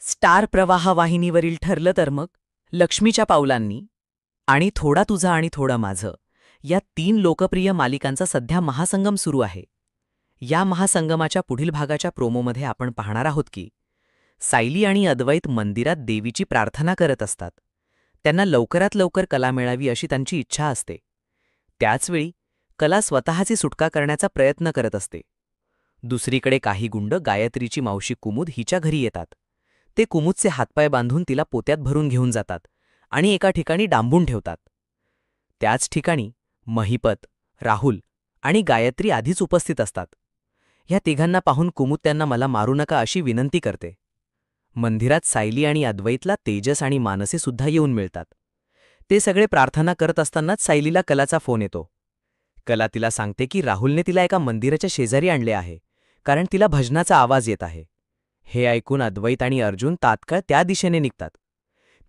Star प्रवाह वाहिनीवरील ठरलं तर मग लक्ष्मीच्या पावलांनी आणि थोडा तुझा आणि थोडं माझं या 3 लोकप्रिय मालिकांचा सध्या महासंगम सुरू आहे. या महासंगमाच्या पुढील भागाच्या प्रोमोमध्ये आपण पाहणार आहोत की सायली आणि अद्वैत मंदिरात देवीची प्रार्थना करत असतात. त्यांना लवकरात लवकर कला मिळावी अशी त्यांची इच्छा असते. त्याचवेळी कला स्वतःची सुटका करण्याचा प्रयत्न करत असते. दुसरीकडे काही गुंड गायत्रीची मावशी कुमुद हिच्या घरी येतात. ते कुमुदचे हातपाय बांधून तिला पोत्यात भरून घेऊन जातात आणि एका ठिकाणी डांबून ठेवतात. त्याच ठिकाणी महिपत, राहुल आणि गायत्री आधीच उपस्थित असतात. ह्या तिघांना पाहून कुमुद त्यांना मला मारू नका अशी विनंती करते. मंदिरात सायली आणि अद्वैतला तेजस आणि मानसी सुद्धा येऊन मिळतात. ते सगळे प्रार्थना करत असतानाच सायलीला कलाचा फोन येतो. कला तिला सांगते की राहुलने तिला एका मंदिराच्या शेजारी आणले आहे, कारण तिला भजनाचा आवाज येत आहे. हे ऐकून अद्वैत आणि अर्जुन तात्काळ त्या दिशेने निघतात.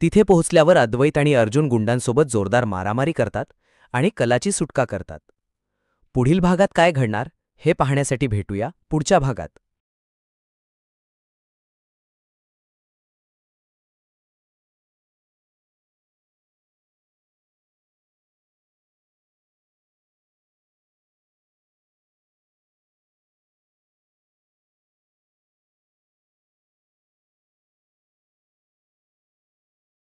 तिथे पोहोचल्यावर अद्वैत आणि अर्जुन गुंडांसोबत जोरदार मारामारी करतात आणि कलाची सुटका करतात. पुढील भागात काय घडणार हे पाहण्यासाठी भेटूया पुढच्या भागात.